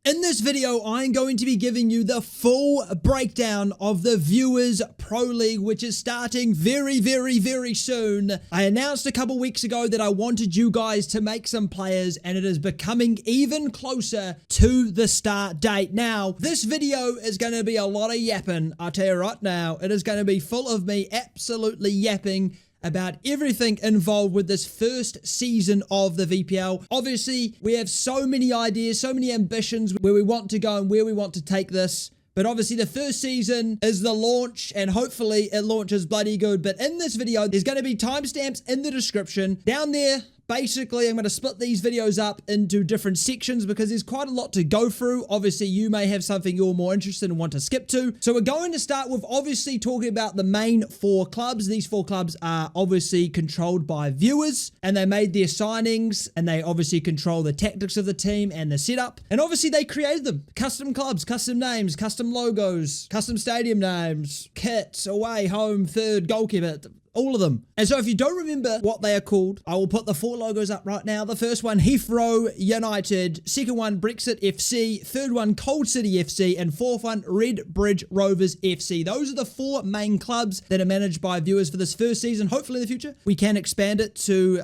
In this video, I'm going to be giving you the full breakdown of the Viewers Pro League, which is starting very soon. I announced a couple weeks ago that I wanted you guys to make some players, and it is becoming even closer to the start date. Now, this video is going to be a lot of yapping. I'll tell you right now, it is going to be full of me absolutely yapping about everything involved with this first season of the VPL. Obviously, we have so many ideas, so many ambitions where we want to go and where we want to take this. But obviously the first season is the launch, and hopefully it launches bloody good. But in this video, there's going to be timestamps in the description. Down there, basically, I'm going to split these videos up into different sections because there's quite a lot to go through. Obviously, you may have something you're more interested in and want to skip to. So we're going to start with obviously talking about the main 4 clubs. These 4 clubs are obviously controlled by viewers, and they made their signings, and they obviously control the tactics of the team and the setup. And obviously, they created them. Custom clubs, custom names, custom logos, custom stadium names, kits, away, home, third, goalkeeper, all of them. And so if you don't remember what they are called, I will put the 4 logos up right now. The first one, Heathrow United. Second one, Breexit FC. Third one, Cold City FC. And fourth one, Redbridge Rovers FC. Those are the 4 main clubs that are managed by viewers for this first season. Hopefully in the future, we can expand it to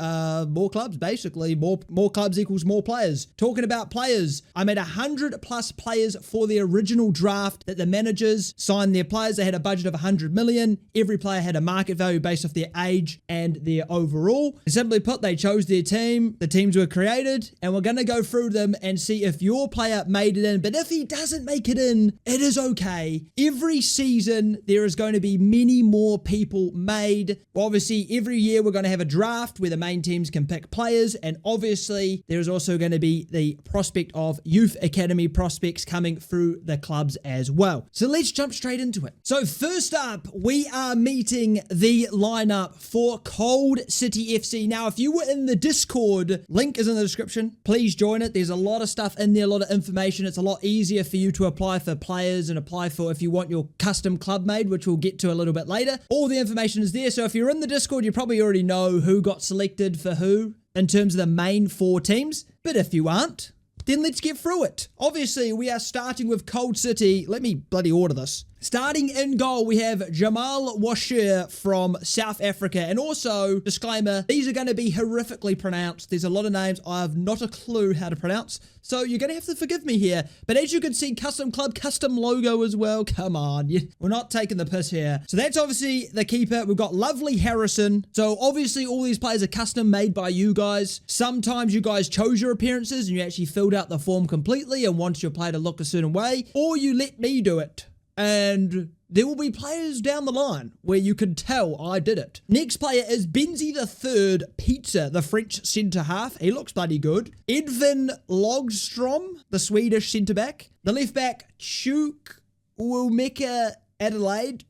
more clubs, basically. More clubs equals more players. Talking about players, I made 100 plus players for the original draft that the managers signed their players. They had a budget of 100 million. Every player had a market value based off their age and their overall. Simply put, they chose their team, the teams were created, and we're going to go through them and see if your player made it in. But if he doesn't make it in, it is okay. Every season, there is going to be many more people made. Obviously, every year we're going to have a draft where the main teams can pick players, and obviously, there's also going to be the prospect of youth academy prospects coming through the clubs as well. So let's jump straight into it. So first up, we are meeting the lineup for Cold City FC. Now, if you were in the Discord, link is in the description. Please join it. There's a lot of stuff in there, a lot of information. It's a lot easier for you to apply for players and apply for if you want your custom club made, which we'll get to a little bit later. All the information is there. So if you're in the Discord, you probably already know who got selected for who in terms of the main 4 teams. But if you aren't, then let's get through it. Obviously, we are starting with Cold City. Let me bloody order this. Starting in goal, we have Jamal Washer from South Africa. And also, disclaimer, these are going to be horrifically pronounced. There's a lot of names I have not a clue how to pronounce. So you're going to have to forgive me here. But as you can see, custom club, custom logo as well. Come on. We're not taking the piss here. So that's obviously the keeper. We've got Lovely Harrison. So obviously, all these players are custom made by you guys. Sometimes you guys chose your appearances and you actually filled out the form completely and wanted your player to look a certain way. Or you let me do it. And there will be players down the line where you can tell I did it. Next player is Benzi the Third Pizza, the French centre-half. He looks bloody good. Edvin Logstrom, the Swedish centre-back. The left-back, Chuk Wilmeka Adelaide,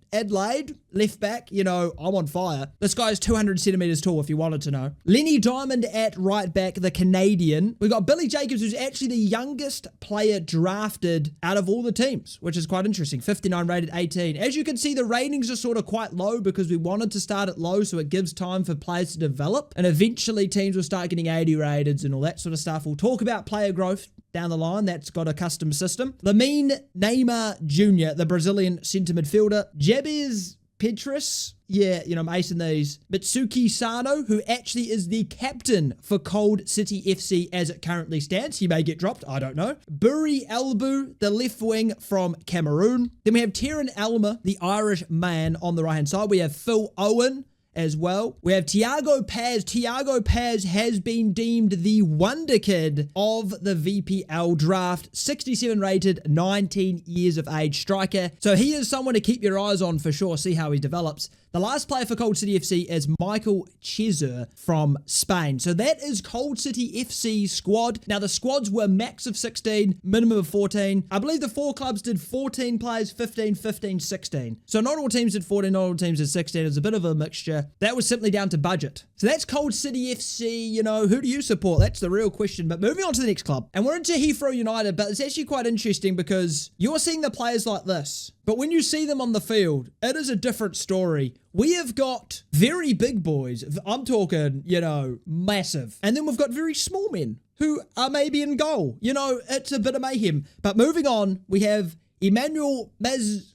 left back, you know, I'm on fire. This guy's 200 centimeters tall if you wanted to know. Lenny Diamond at right back, the Canadian. We've got Billy Jacobs, who's actually the youngest player drafted out of all the teams, which is quite interesting. 59 rated 18. As you can see, the ratings are sort of quite low because we wanted to start it low so it gives time for players to develop. And eventually teams will start getting 80 rated and all that sort of stuff. We'll talk about player growth down the line. That's got a custom system. Lamine Neymar Jr., the Brazilian centre midfielder. Jabez Petrus, yeah, you know, I'm acing these. Mitsuki Sano, who actually is the captain for Cold City FC as it currently stands. He may get dropped, I don't know. Buri Elbu, the left wing from Cameroon. Then we have Terran Elmer, the Irish man on the right-hand side. We have Phil Owen as well. We have Tiago Paz. Tiago Paz has been deemed the wonder kid of the VPL draft. 67 rated, 19 years of age striker. So he is someone to keep your eyes on for sure. See how he develops. The last player for Cold City FC is Michael Chezer from Spain. So that is Cold City FC squad. Now the squads were max of 16, minimum of 14. I believe the 4 clubs did 14 players, 15, 15, 16. So not all teams did 14, not all teams did 16. It was a bit of a mixture. That was simply down to budget. So that's Cold City FC. You know, who do you support? That's the real question. But moving on to the next club. And we're into Heathrow United, but it's actually quite interesting because you're seeing the players like this. But when you see them on the field, it is a different story. we have got very big boys. I'm talking, you know, massive. And then we've got very small men who are maybe in goal. You know, it's a bit of mayhem. But moving on, we have Emmanuel Mazodzi.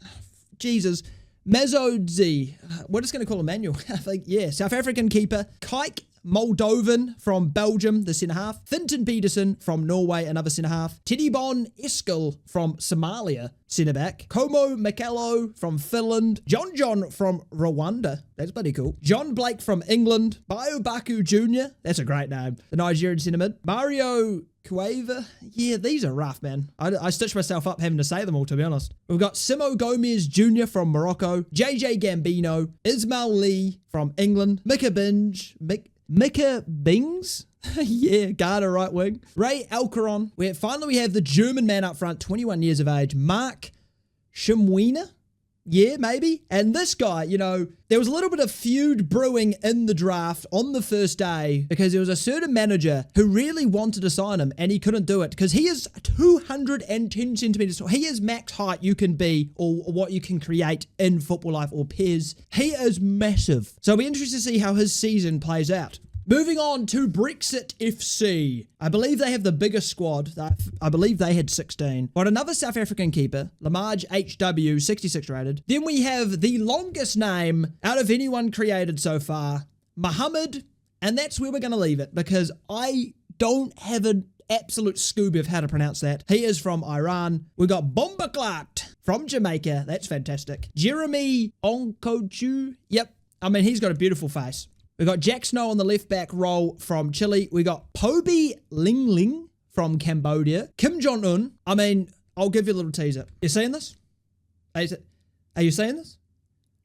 We're just going to call him Emmanuel. I think, yeah. South African keeper. Kijk Moldovan from Belgium, the centre-half. Finton Peterson from Norway, another centre-half. Tedibon Eskil from Somalia, centre-back. Como Makelo from Finland. John from Rwanda. That's bloody cool. John Blake from England. Bio Baku Jr. That's a great name. The Nigerian centre-mid. Mario Cueva. Yeah, these are rough, man. I stitched myself up having to say them all, to be honest. We've got Simo Gomez Jr. from Morocco. JJ Gambino. Ismail Lee from England. Mika Bings? Yeah, Garda right wing. Ray Alcaron. Finally we have the German man up front, 21 years of age. Mark Schimwina? Yeah, maybe. And this guy, you know, there was a little bit of feud brewing in the draft on the first day because there was a certain manager who really wanted to sign him and he couldn't do it because he is 210 centimeters tall. He is max height you can be or what you can create in football life or pairs. He is massive. So it'll be interesting to see how his season plays out. Moving on to Breexit FC. I believe they have the biggest squad. I believe they had 16. Got another South African keeper, Lamage HW, 66 rated. Then we have the longest name out of anyone created so far, Muhammad. And that's where we're going to leave it because I don't have an absolute Scooby of how to pronounce that. He is from Iran. We got Bomba Clark from Jamaica. That's fantastic. Jeremy Onkochu. Yep. I mean, he's got a beautiful face. We got Jack Snow on the left back role from Chile. We got Pobi Ling from Cambodia. Kim Jong-un. I mean, I'll give you a little teaser. You seeing this? Are you seeing this?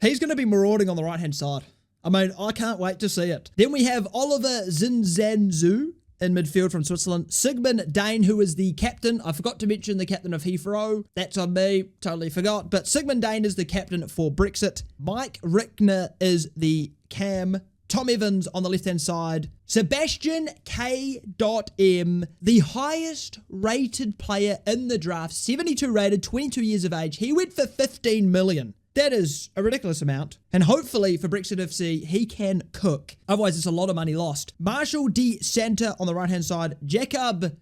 He's going to be marauding on the right-hand side. I mean, I can't wait to see it. Then we have Oliver Zinzanzu in midfield from Switzerland. Sigmund Dane, who is the captain. I forgot to mention the captain of Heathrow. That's on me. Totally forgot. But Sigmund Dane is the captain for Breexit. Mike Rickner is the cam. Tom Evans on the left-hand side. Sebastian K.M, the highest rated player in the draft, 72 rated, 22 years of age. He went for 15 million. That is a ridiculous amount. And hopefully for Breexit FC, he can cook. Otherwise, it's a lot of money lost. Marshall D. Santa on the right-hand side. Jacob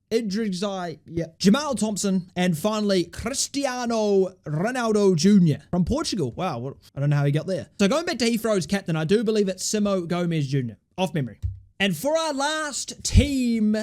Idrisai, yeah. Jamal Thompson, and finally Cristiano Ronaldo Jr. from Portugal. Wow, I don't know how he got there. So going back to Heathrow's captain, I do believe it's Simo Gomez Jr. off memory. And for our last team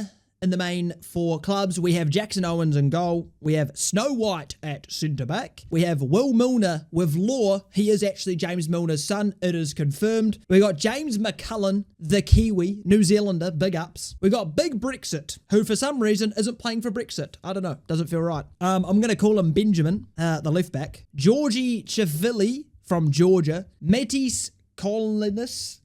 in the main four clubs, we have Jackson Owens in goal. We have Snow White at centre-back. We have Will Milner with Law. He is actually James Milner's son. It is confirmed. We got James McCullen, the Kiwi, New Zealander, big ups. We got Big Breexit, who for some reason isn't playing for Breexit. I don't know. Doesn't feel right. I'm going to call him Benjamin, the left-back. Georgie Chivili from Georgia. Metis Colinas,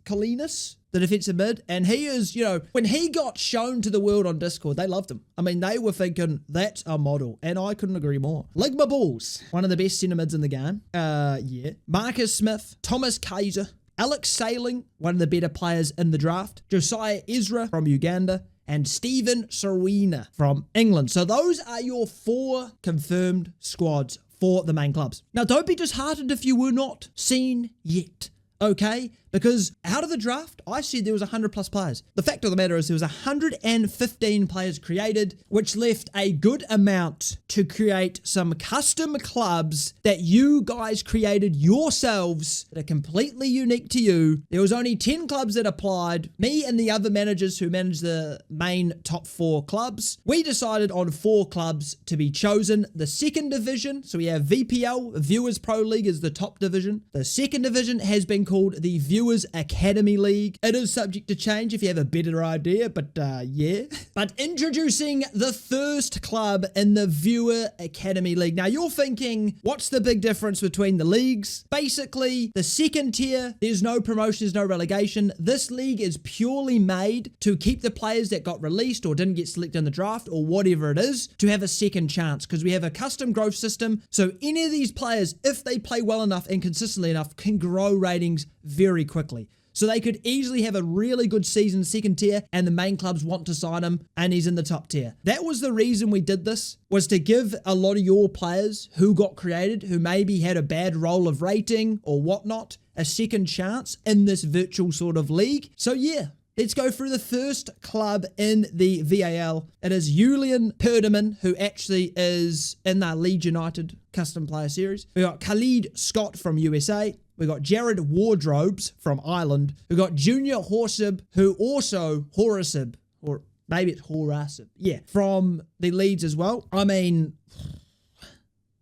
the defensive mid, and he is, you know, when he got shown to the world on Discord, they loved him. I mean, they were thinking, that's a model, and I couldn't agree more. Ligma Balls, one of the best centre mids in the game. Yeah. Marcus Smith, Thomas Kaiser, Alex Sailing, one of the better players in the draft. Josiah Ezra from Uganda, and Stephen Serwina from England. So those are your 4 confirmed squads for the main clubs. Now, don't be disheartened if you were not seen yet. Okay, because out of the draft, I said there was 100 plus players. The fact of the matter is there was 115 players created, which left a good amount to create some custom clubs that you guys created yourselves that are completely unique to you. There was only 10 clubs that applied. Me and the other managers who manage the main top 4 clubs, we decided on 4 clubs to be chosen. The second division, so we have VPL, Viewers Pro League is the top division. The second division has been called the Viewers Academy League. It is subject to change if you have a better idea, but yeah. But introducing the first club in the Viewer Academy League. Now you're thinking, what's the big difference between the leagues? Basically, the second tier, there's no promotion, there's no relegation. This league is purely made to keep the players that got released or didn't get selected in the draft or whatever it is to have a second chance, because we have a custom growth system. So any of these players, if they play well enough and consistently enough, can grow ratings very quickly. So they could easily have a really good season second tier and the main clubs want to sign him and he's in the top tier. That was the reason we did this, was to give a lot of your players who got created, who maybe had a bad roll of rating or whatnot, a second chance in this virtual sort of league. So yeah, let's go through the first club in the VAL. It is Julian Perdaman, who actually is in the Leeds United custom player series. We got Khalid Scott from USA. We got Jared Wardrobes from Ireland. We got Junior Horsib, who also Horsib, or maybe it's Horasib, yeah, from the Leeds as well. I mean,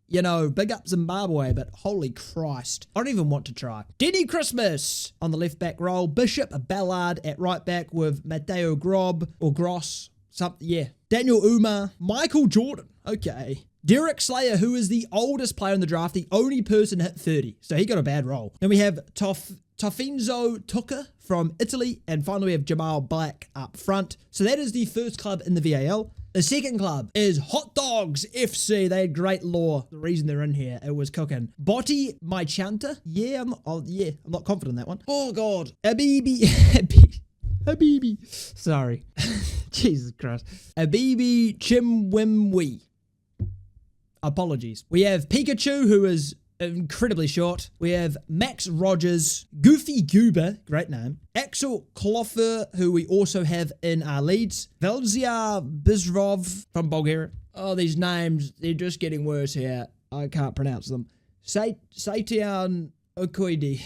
you know, big up Zimbabwe, but holy Christ, I don't even want to try. Denny Christmas on the left back role. Bishop Ballard at right back with Mateo Grob or Gross, something, yeah. Daniel Umar, Michael Jordan, okay. Derek Slayer, who is the oldest player in the draft, the only person hit 30, so he got a bad roll. Then we have Tofinzo Tucker from Italy, and finally we have Jamal Black up front. So that is the first club in the VAL. The second club is Hot Dogs FC. They had great lore. The reason they're in here, it was cooking. Botti Maichanta. Yeah, I'm not confident in that one. Oh God, Habibi. Sorry, Jesus Christ. Habibi Chimwimwi. Apologies. We have Pikachu, who is incredibly short. We have Max Rogers, Goofy Goober, great name. Axel Kloffer, who we also have in our leads. Velzia Bizrov from Bulgaria. Oh, these names, they're just getting worse here. I can't pronounce them. Saitian Okoidi.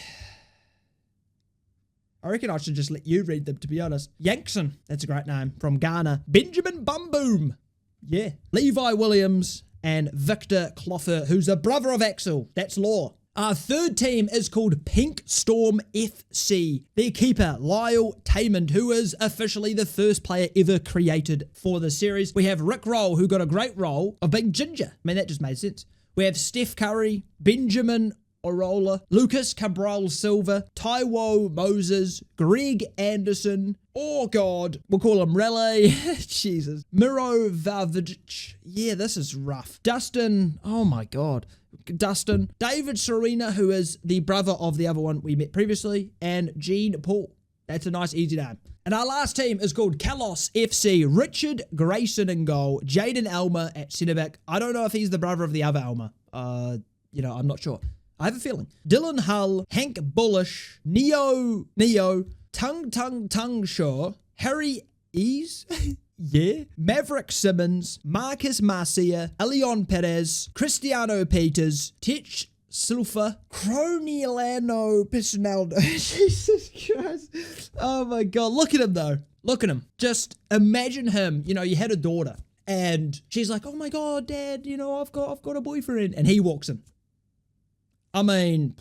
I reckon I should just let you read them, to be honest. Yankson, that's a great name, from Ghana. Benjamin Bumboom. Yeah. Levi Williams. And Victor Kloffer, who's a brother of Axel. That's law. Our third team is called Pink Storm FC. Their keeper, Lyle Taymond, who is officially the first player ever created for the series. We have Rick Roll, who got a great role of being ginger. I mean, that just made sense. We have Steph Curry, Benjamin Orola, Lucas Cabral Silva, Taiwo Moses, Greg Anderson, oh God, we'll call him Relay, Jesus, Miro Vavic, yeah, this is rough, Dustin, oh my God, Dustin, David Serena, who is the brother of the other one we met previously, and Gene Paul. That's a nice easy name. And our last team is called Kalos FC. Richard Grayson in goal, Jaden Elmer at centre back. I don't know if he's the brother of the other Elmer, you know, I'm not sure. I have a feeling. Dylan Hull, Hank Bullish, Neo, Tung Shaw, Harry Ease, yeah, Maverick Simmons, Marcus Marcia, Elion Perez, Cristiano Peters, Tech Silfa, Cronielano Pisonaldo. Jesus Christ. Oh my God. Look at him though. Look at him. Just imagine him. You know, you had a daughter and she's like, oh my God, Dad, you know, I've got a boyfriend. And he walks in. I mean,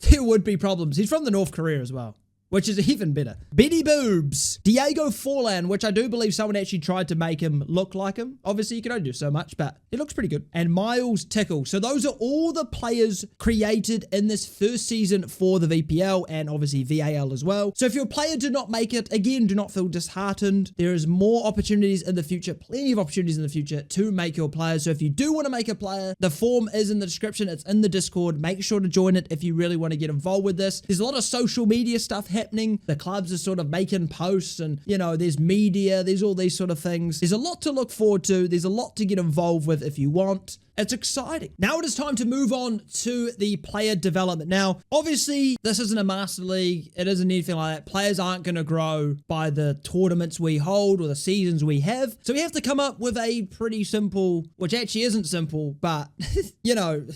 there would be problems. He's from the North Korea as well, which is even better. Benny Boobs, Diego Forlan, which I do believe someone actually tried to make him look like him. Obviously, you can only do so much, but he looks pretty good. And Miles Tickle. So those are all the players created in this first season for the VPL and obviously VAL as well. So if your player did not make it, again, do not feel disheartened. There is more opportunities in the future, plenty of opportunities in the future to make your players. So if you do want to make a player, the form is in the description. It's in the Discord. Make sure to join it if you really want to get involved with this. There's a lot of social media stuff happening. The clubs are sort of making posts and, you know, there's media, there's all these sort of things. There's a lot to look forward to. There's a lot to get involved with if you want. It's exciting. Now it is time to move on to the player development. Now, obviously, this isn't a master league. It isn't anything like that. Players aren't going to grow by the tournaments we hold or the seasons we have. So we have to come up with a pretty simple, which actually isn't simple, but, you know,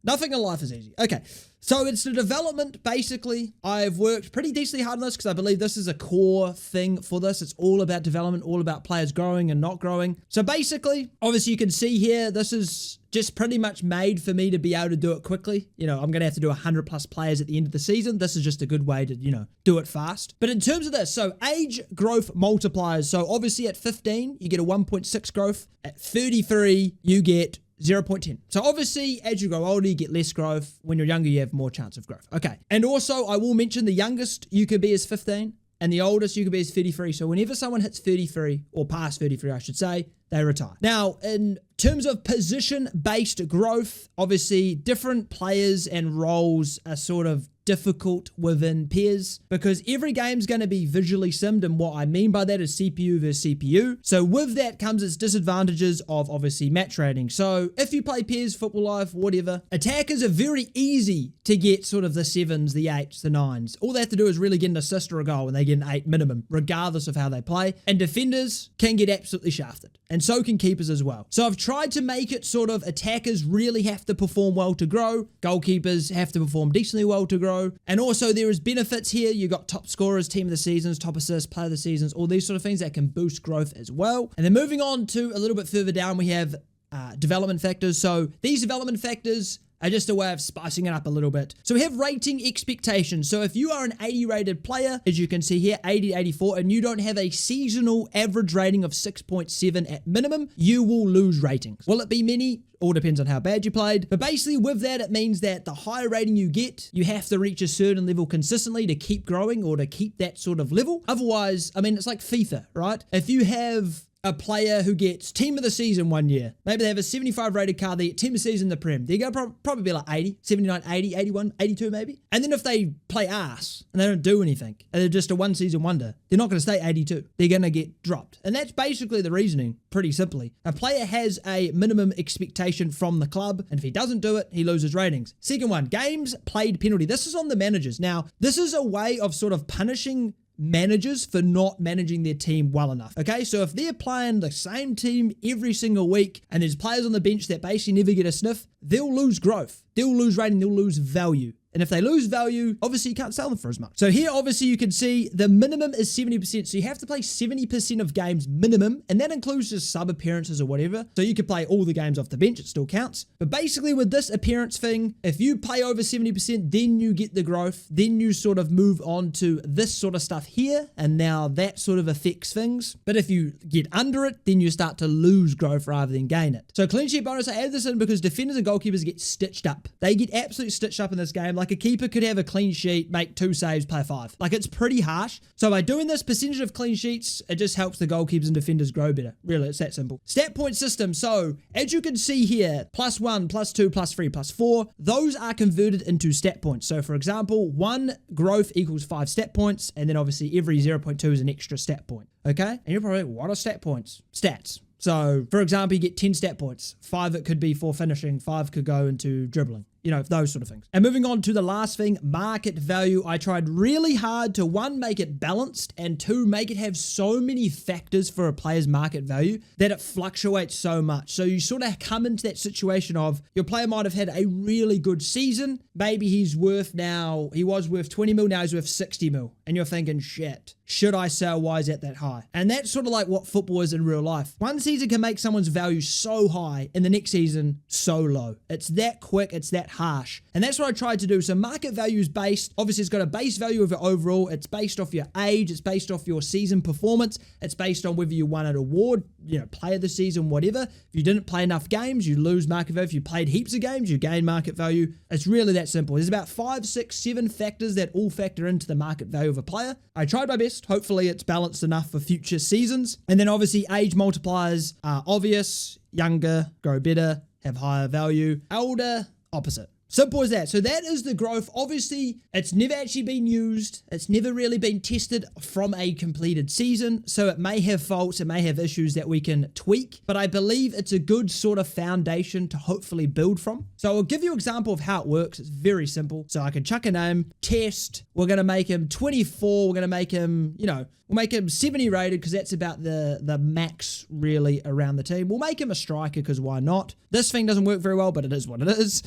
nothing in life is easy. Okay. So it's the development, basically. I've worked pretty decently hard on this because I believe this is a core thing for this. It's all about development, all about players growing and not growing. So basically, obviously you can see here, this is just pretty much made for me to be able to do it quickly. You know, I'm going to have to do 100 plus players at the end of the season. This is just a good way to, you know, do it fast. But in terms of this, so age growth multipliers. So obviously at 15, you get a 1.6 growth. At 33, you get 0.10. So obviously, as you grow older, you get less growth. When you're younger, you have more chance of growth. Okay. And also, I will mention the youngest you could be is 15, and the oldest you could be is 33. So whenever someone hits 33, or past 33, I should say, they retire. Now, in terms of position-based growth, obviously, different players and roles are sort of difficult within pairs because every game's going to be visually simmed, and what I mean by that is CPU versus CPU. So with that comes its disadvantages of obviously match rating. So if you play pairs, Football Life, whatever, attackers are very easy to get sort of the 7s, the 8s, the 9s. All they have to do is really get an assist or a goal and they get an 8 minimum, regardless of how they play. And defenders can get absolutely shafted. And so can keepers as well. So I've tried to make it sort of attackers really have to perform well to grow. Goalkeepers have to perform decently well to grow. And also there is benefits here. You got top scorers, team of the seasons, top assists, player of the seasons, all these sort of things that can boost growth as well. And then moving on to a little bit further down, we have development factors. So these development factors are just a way of spicing it up a little bit. So we have rating expectations. So if you are an 80 rated player, as you can see here, 80, 84, and you don't have a seasonal average rating of 6.7 at minimum, you will lose ratings. Will it be many? All depends on how bad you played. But basically with that, it means that the higher rating you get, you have to reach a certain level consistently to keep growing or to keep that sort of level. Otherwise, I mean, it's like FIFA, right? If you have a player who gets team of the season one year, maybe they have a 75 rated card, they get team of the season in the Prem, they're going to probably be like 80, 79, 80, 81, 82 maybe. And then if they play arse and they don't do anything and they're just a one season wonder, they're not going to stay 82. They're going to get dropped. And that's basically the reasoning, pretty simply. A player has a minimum expectation from the club, and if he doesn't do it, he loses ratings. Second one, games played penalty. This is on the managers. Now, this is a way of sort of punishing managers for not managing their team well enough. Okay, so if they're playing the same team every single week and there's players on the bench that basically never get a sniff, they'll lose growth, they'll lose rating, they'll lose value. And if they lose value, obviously you can't sell them for as much. So here, obviously you can see the minimum is 70%. So you have to play 70% of games minimum, and that includes just sub appearances or whatever. So you could play all the games off the bench, it still counts. But basically with this appearance thing, if you play over 70%, then you get the growth. Then you sort of move on to this sort of stuff here, and now that sort of affects things. But if you get under it, then you start to lose growth rather than gain it. So clean sheet bonus, I added this in because defenders and goalkeepers get stitched up. They get absolutely stitched up in this game. Like a keeper could have a clean sheet, make 2 saves, play 5. Like, it's pretty harsh. So by doing this percentage of clean sheets, it just helps the goalkeepers and defenders grow better. Really, it's that simple. Stat point system. So as you can see here, +1, +2, +3, +4, those are converted into stat points. So for example, 1 growth equals 5 stat points, and then obviously every 0.2 is an extra stat point. Okay? And you're probably like, what are stat points? Stats. So for example, you get 10 stat points. 5 it could be for finishing, 5 could go into dribbling. You know, those sort of things. And moving on to the last thing, market value. I tried really hard to 1, make it balanced, and 2, make it have so many factors for a player's market value that it fluctuates so much. So you sort of come into that situation of your player might have had a really good season. Maybe he was worth 20 mil, now he's worth 60 mil. And you're thinking, shit, should I sell? Why is it that high? And that's sort of like what football is in real life. One season can make someone's value so high and the next season so low. It's that quick, it's that harsh. And that's what I tried to do. So market value is based, obviously it's got a base value of your overall, it's based off your age, it's based off your season performance, it's based on whether you won an award, you know, player of the season, whatever. If you didn't play enough games, you lose market value. If you played heaps of games, you gain market value. It's really that simple. There's about 5, 6, 7 factors that all factor into the market value of a player. I tried my best. Hopefully it's balanced enough for future seasons. And then obviously age multipliers are obvious. Younger, grow better, have higher value. Older, opposite. Simple as that. So that is the growth. Obviously, it's never actually been used. It's never really been tested from a completed season. So it may have faults. It may have issues that we can tweak. But I believe it's a good sort of foundation to hopefully build from. So I'll give you an example of how it works. It's very simple. So I can chuck a name, test. We're going to make him 24. We're going to make him, you know, we'll make him 70 rated because that's about the max really around the team. We'll make him a striker because why not? This thing doesn't work very well, but it is what it is.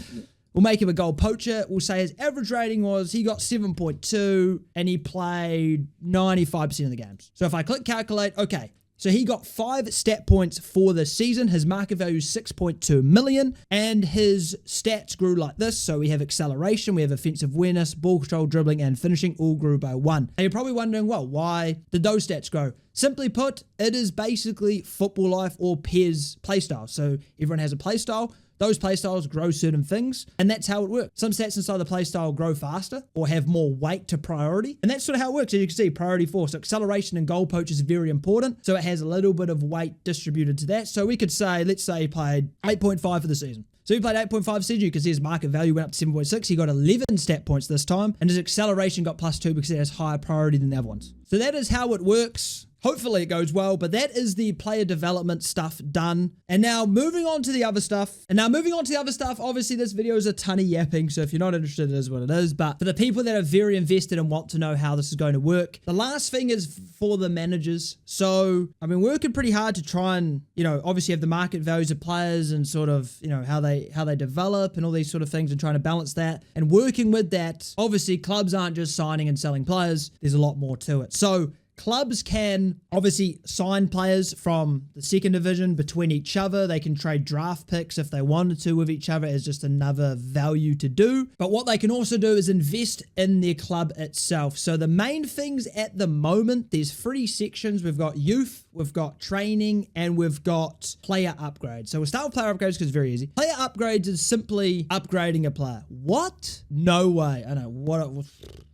We'll make him a goal poacher. We'll say his average rating was, he got 7.2 and he played 95% of the games. So if I click calculate, okay, so he got 5 stat points for the season. His market value is 6.2 million and his stats grew like this. So we have acceleration, we have offensive awareness, ball control, dribbling, and finishing all grew by 1. Now you're probably wondering, well, why did those stats grow? Simply put, it is basically football life or pairs playstyle. So everyone has a playstyle. Those playstyles grow certain things, and that's how it works. Some stats inside the playstyle grow faster or have more weight to priority, and that's sort of how it works. As you can see, priority 4. So acceleration and goal poach is very important, so it has a little bit of weight distributed to that. So we could say, let's say he played 8.5 for the season. So he played 8.5 season. You can see his market value went up to 7.6. He got 11 stat points this time, and his acceleration got +2 because it has higher priority than the other ones. So that is how it works. Hopefully it goes well, but that is the player development stuff done. And now moving on to the other stuff. Obviously this video is a ton of yapping, so if you're not interested, it is what it is. But for the people that are very invested and want to know how this is going to work, the last thing is for the managers. So I've been working pretty hard to try and, obviously have the market values of players and sort of, how they develop and all these sort of things and trying to balance that. And working with that, obviously clubs aren't just signing and selling players. There's a lot more to it. So clubs can obviously sign players from the second division between each other. They can trade draft picks if they wanted to with each other as just another value to do. But what they can also do is invest in their club itself. So the main things at the moment, there's 3 sections. We've got youth, we've got training, and we've got player upgrades. So we'll start with player upgrades because it's very easy. Player upgrades is simply upgrading a player. What? No way. I know.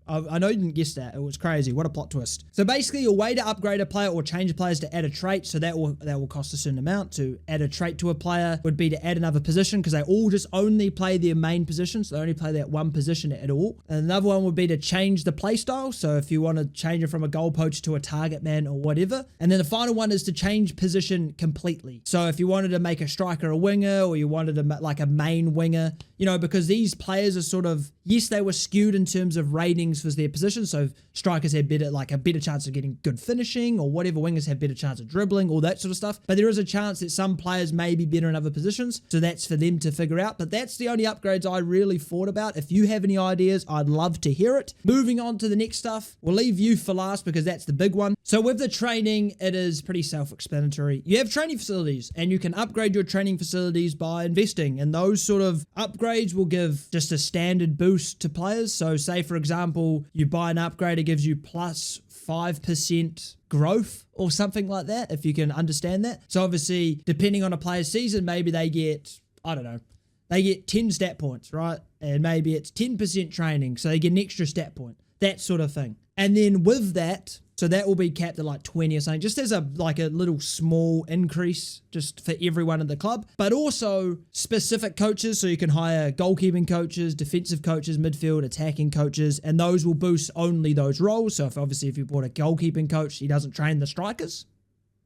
I know you didn't guess that. It was crazy. What a plot twist. So basically, a way to upgrade a player or change players to add a trait. So that will cost a certain amount. To add a trait to a player would be to add another position because they all just only play their main position. So they only play that one position at all. And another one would be to change the play style. So if you want to change it from a goal poach to a target man or whatever. And then the final one is to change position completely. So if you wanted to make a striker a winger or you wanted to like a main winger, because these players are sort of, yes, they were skewed in terms of ratings for their position. So strikers had a better chance of getting good finishing or whatever. Wingers have better chance of dribbling, all that sort of stuff. But there is a chance that some players may be better in other positions. So that's for them to figure out. But that's the only upgrades I really thought about. If you have any ideas, I'd love to hear it. Moving on to the next stuff. We'll leave youth for last because that's the big one. So with the training, it is pretty self-explanatory. You have training facilities and you can upgrade your training facilities by investing. And those sort of upgrades will give just a standard boost to players. So say, for example, you buy an upgrade, it gives you plus 5% growth or something like that, if you can understand that. So obviously, depending on a player's season, maybe they get, they get 10 stat points, right? And maybe it's 10% training, so they get an extra stat point, that sort of thing. And then with that, so that will be capped at like 20 or something, just as a little small increase just for everyone in the club, but also specific coaches. So you can hire goalkeeping coaches, defensive coaches, midfield, attacking coaches, and those will boost only those roles. So if you bought a goalkeeping coach, he doesn't train the strikers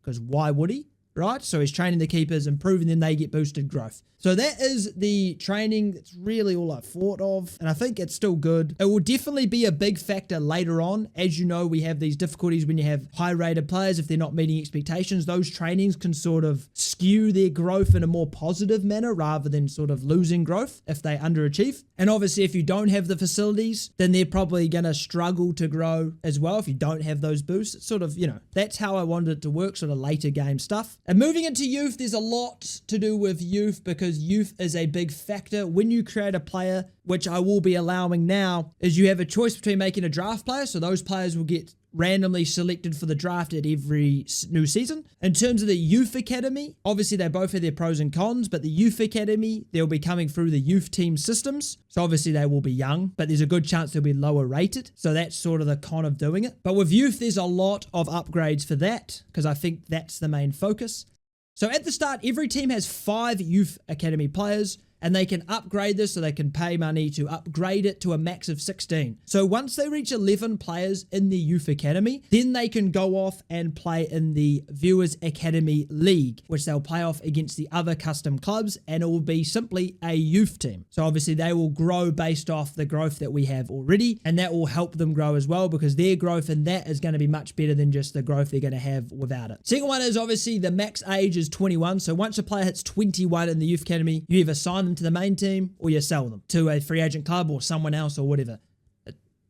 because why would he? Right? So he's training the keepers, improving them, they get boosted growth. So that is the training. That's really all I thought of. And I think it's still good. It will definitely be a big factor later on. As you know, we have these difficulties when you have high rated players. If they're not meeting expectations, those trainings can sort of skew their growth in a more positive manner rather than sort of losing growth if they underachieve. And obviously, if you don't have the facilities, then they're probably going to struggle to grow as well if you don't have those boosts. It's sort of, that's how I wanted it to work, sort of later game stuff. And moving into youth, there's a lot to do with youth because youth is a big factor. When you create a player, which I will be allowing now, is you have a choice between making a draft player. So those players will get randomly selected for the draft at every new season. In terms of the youth academy, obviously they both have their pros and cons, but the youth academy, they'll be coming through the youth team systems. So obviously they will be young, but there's a good chance they'll be lower rated. So that's sort of the con of doing it. But with youth, there's a lot of upgrades for that because I think that's the main focus. So at the start, every team has 5 youth academy players and they can upgrade this, so they can pay money to upgrade it to a max of 16. So once they reach 11 players in the youth academy, then they can go off and play in the Viewers Academy League, which they'll play off against the other custom clubs, and it will be simply a youth team. So obviously they will grow based off the growth that we have already, and that will help them grow as well because their growth in that is going to be much better than just the growth they're going to have without it. Second one is obviously the max age is 21. So once a player hits 21 in the youth academy, you either sign them to the main team or you sell them to a free agent club or someone else or whatever.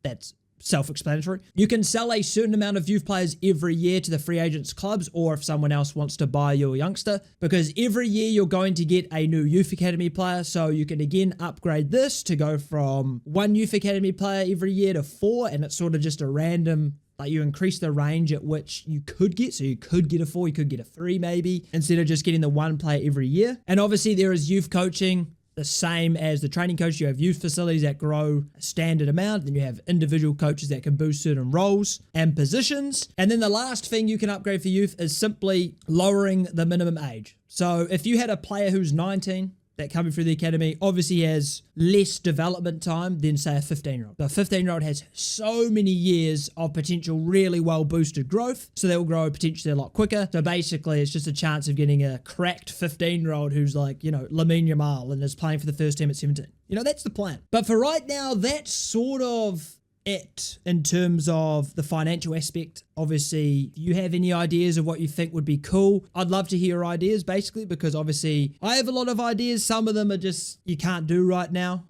That's self-explanatory. You can sell a certain amount of youth players every year to the free agents clubs, or if someone else wants to buy your youngster, because every year you're going to get a new youth academy player. So you can again upgrade this to go from 1 youth academy player every year to 4, and it's sort of just a random, like you increase the range at which you could get. So you could get a 4, you could get a 3 maybe, instead of just getting the 1 player every year. And obviously there is youth coaching, the same as the training coach. You have youth facilities that grow a standard amount. Then you have individual coaches that can boost certain roles and positions. And then the last thing you can upgrade for youth is simply lowering the minimum age. So if you had a player who's 19 that coming through the academy obviously has less development time than say a 15-year-old. The 15-year-old has so many years of potential really well boosted growth, so they'll grow potentially a lot quicker. So basically it's just a chance of getting a cracked 15-year-old who's like, you know, Lamine Yamal and is playing for the first team at 17. You know, that's the plan. But for right now, that's sort of it in terms of the financial aspect. Obviously, if you have any ideas of what you think would be cool, I'd love to hear your ideas basically, because obviously I have a lot of ideas. Some of them are just you can't do right now,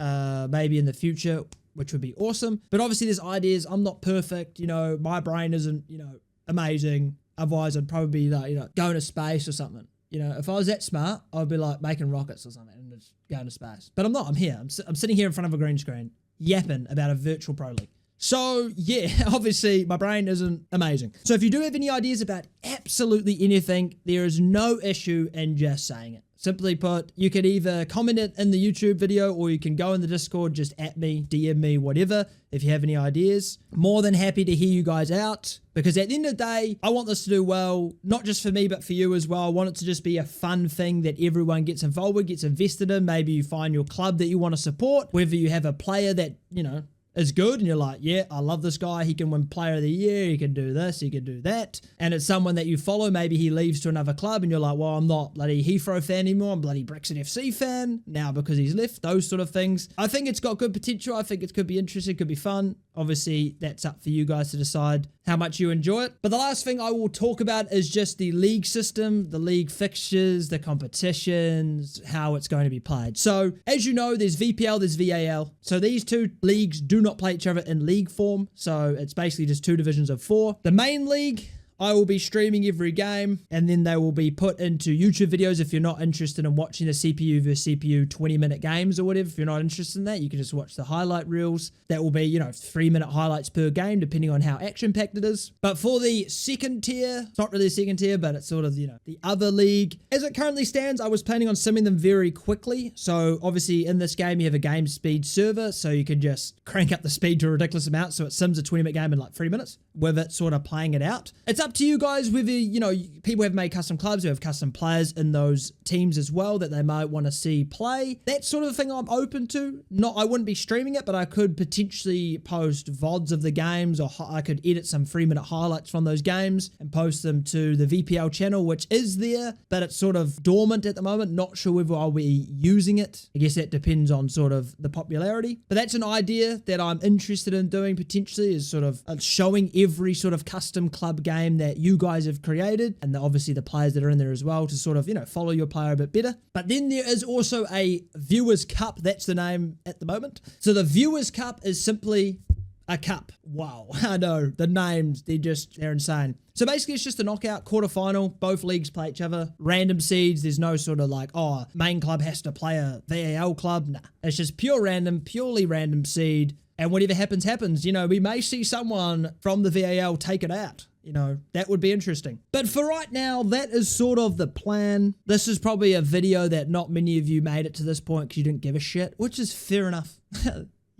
maybe in the future, which would be awesome. But obviously there's ideas. I'm not perfect, you know, my brain isn't, you know, amazing. Otherwise I'd probably be like, you know, going to space or something. You know, if I was that smart, I'd be like making rockets or something and just going to space. But I'm not. I'm here. I'm sitting here in front of a green screen yapping about a virtual pro league. So yeah, obviously my brain isn't amazing. So if you do have any ideas about absolutely anything, there is no issue in just saying it. Simply put, you could either comment it in the YouTube video or you can go in the Discord, just at me, DM me, whatever, if you have any ideas. More than happy to hear you guys out, because at the end of the day, I want this to do well, not just for me, but for you as well. I want it to just be a fun thing that everyone gets involved with, gets invested in. Maybe you find your club that you want to support, whether you have a player that, you know, is good and you're like, yeah, I love this guy, he can win player of the year, he can do this, he can do that, and it's someone that you follow, maybe he leaves to another club and you're like, well, I'm not bloody Heathrow fan anymore, I'm bloody Breexit FC fan now because he's left, those sort of things. I think it's got good potential. I think it could be interesting, could be fun. Obviously that's up for you guys to decide how much you enjoy it. But the last thing I will talk about is just the league system, the league fixtures, the competitions, how it's going to be played. So as you know, there's VPL, there's VAL. So these two leagues do not play each other in league form. So it's basically just two divisions of 4. The main league, I will be streaming every game, and then they will be put into YouTube videos. If you're not interested in watching the CPU versus CPU 20-minute games or whatever, if you're not interested in that, you can just watch the highlight reels. That will be, you know, 3-minute highlights per game, depending on how action-packed it is. But for the second tier, it's not really a second tier, but it's sort of, you know, the other league. As it currently stands, I was planning on simming them very quickly. So obviously in this game, you have a game speed server, so you can just crank up the speed to a ridiculous amount. So it sims a 20-minute game in like 3 minutes, with it sort of playing it out. It's up to you guys whether, you know, people have made custom clubs who have custom players in those teams as well that they might want to see play. That sort of thing I'm open to. I wouldn't be streaming it, but I could potentially post VODs of the games, or I could edit some 3-minute highlights from those games and post them to the VPL channel, which is there, but it's sort of dormant at the moment. Not sure whether I'll be using it. I guess that depends on sort of the popularity. But that's an idea that I'm interested in doing potentially, is sort of showing every sort of custom club game that you guys have created, and obviously the players that are in there as well, to sort of, you know, follow your player a bit better. But then there is also a Viewers Cup. That's the name at the moment. So the Viewers Cup is simply a cup. Wow, I know, the names, they're insane. So basically it's just a knockout quarterfinal. Both leagues play each other. Random seeds. There's no sort of like, oh, main club has to play a VAL club. Nah, it's just purely random seed. And whatever happens, happens. You know, we may see someone from the VAL take it out. You know, that would be interesting. But for right now, that is sort of the plan. This is probably a video that not many of you made it to this point because you didn't give a shit, which is fair enough.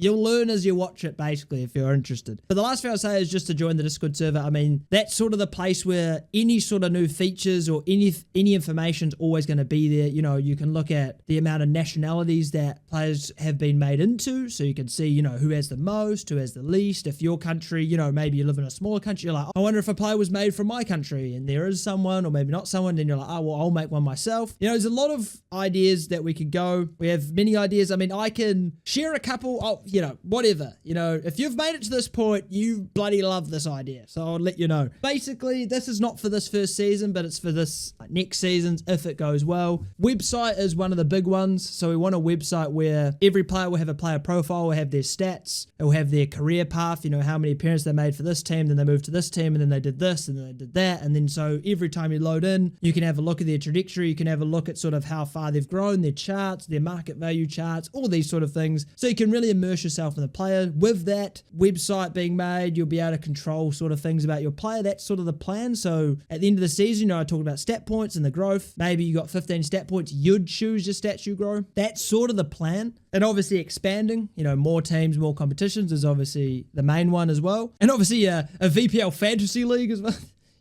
You'll learn as you watch it, basically, if you're interested. But the last thing I'll say is just to join the Discord server. I mean, that's sort of the place where any sort of new features or any information's always going to be there. You know, you can look at the amount of nationalities that players have been made into, so you can see, you know, who has the most, who has the least. If your country, you know, maybe you live in a smaller country, you're like, I wonder if a player was made from my country, and there is someone, or maybe not someone, then you're like, oh, well, I'll make one myself. You know, there's a lot of ideas that we could go. We have many ideas. I mean, I can share a couple. You know, whatever, you know, if you've made it to this point, you bloody love this idea. So I'll let you know. Basically, this is not for this first season, but it's for this next seasons if it goes well. Website is one of the big ones. So we want a website where every player will have a player profile, will have their stats, it will have their career path, you know, how many appearances they made for this team, then they moved to this team, and then they did this, and then they did that. And then so every time you load in, you can have a look at their trajectory, you can have a look at sort of how far they've grown, their charts, their market value charts, all these sort of things. So you can really immerse yourself in the player. With that website being made, you'll be able to control sort of things about your player. That's sort of the plan. So at the end of the season, you know, I talked about stat points and the growth. Maybe you got 15 stat points, you'd choose your stats you grow. That's sort of the plan. And obviously expanding, you know, more teams, more competitions is obviously the main one as well. And obviously a VPL fantasy league as well.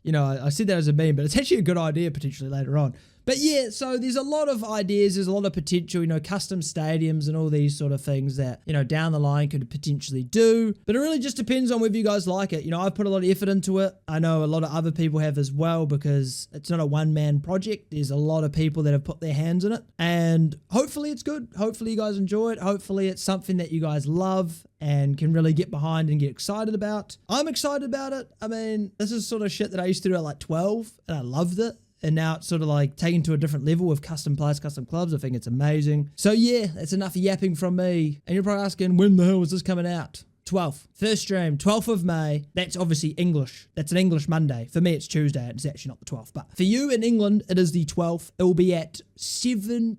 You know, I said that as a meme, but it's actually a good idea potentially later on. But yeah, so there's a lot of ideas, there's a lot of potential, you know, custom stadiums and all these sort of things that, you know, down the line could potentially do. But it really just depends on whether you guys like it. You know, I've put a lot of effort into it. I know a lot of other people have as well, because it's not a one-man project. There's a lot of people that have put their hands in it. And hopefully it's good. Hopefully you guys enjoy it. Hopefully it's something that you guys love and can really get behind and get excited about. I'm excited about it. I mean, this is sort of shit that I used to do at like 12 and I loved it. And now it's sort of like taken to a different level with custom players, custom clubs. I think it's amazing. So yeah, that's enough yapping from me. And you're probably asking, when the hell is this coming out? 12th. First stream, 12th of May. That's obviously English. That's an English Monday. For me, it's Tuesday. It's actually not the 12th. But for you in England, it is the 12th. It will be at 9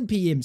p.m.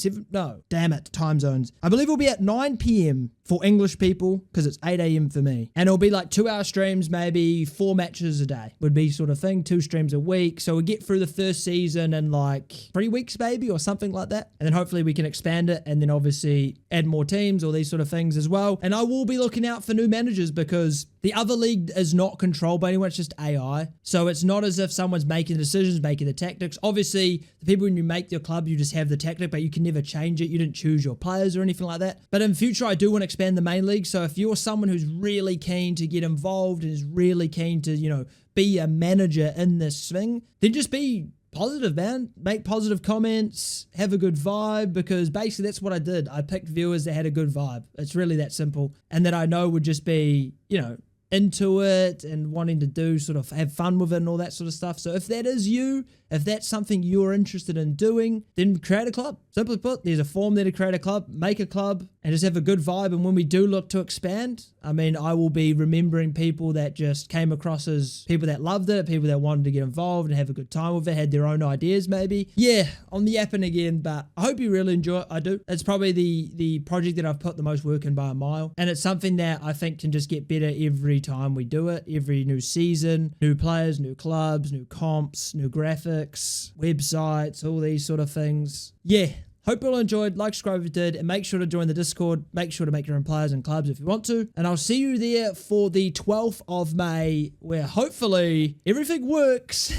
Damn it, time zones. I believe it will be at 9 p.m. for English people, because it's 8 a.m. for me. And it'll be like 2-hour streams, maybe 4 matches a day would be sort of thing, 2 streams a week. So we get through the first season in like 3 weeks maybe, or something like that. And then hopefully we can expand it and then obviously add more teams, all these sort of things as well. And I will be looking out for new managers, because the other league is not controlled by anyone. It's just AI. So it's not as if someone's making the decisions, making the tactics. Obviously, the people, when you make your club, you just have the tactic, but you can never change it. You didn't choose your players or anything like that. But in future, I do want to expand the main league. So if you're someone who's really keen to get involved and is really keen to, you know, be a manager in this thing, then just be positive, man. Make positive comments, have a good vibe, because basically that's what I did. I picked viewers that had a good vibe. It's really that simple. And that I know would just be, you know, into it and wanting to do, sort of have fun with it and all that sort of stuff. So if that is you, if that's something you're interested in doing, then create a club. Simply put, there's a form there to create a club, make a club, and just have a good vibe. And when we do look to expand, I mean, I will be remembering people that just came across as people that loved it, people that wanted to get involved and have a good time with it, had their own ideas maybe. Yeah, I'm yapping again, but I hope you really enjoy it. I do. It's probably the project that I've put the most work in by a mile. And it's something that I think can just get better every time we do it. Every new season, new players, new clubs, new comps, new graphics, websites, all these sort of things. Yeah. Hope you all enjoyed. Like, subscribe if you did, and make sure to join the Discord. Make sure to make your own players and clubs if you want to. And I'll see you there for the 12th of May, where hopefully everything works.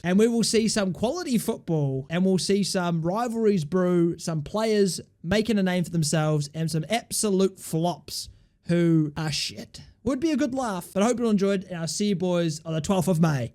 And we will see some quality football, and we'll see some rivalries brew, some players making a name for themselves, and some absolute flops who are shit. Would be a good laugh. But I hope you all enjoyed, and I'll see you boys on the 12th of May.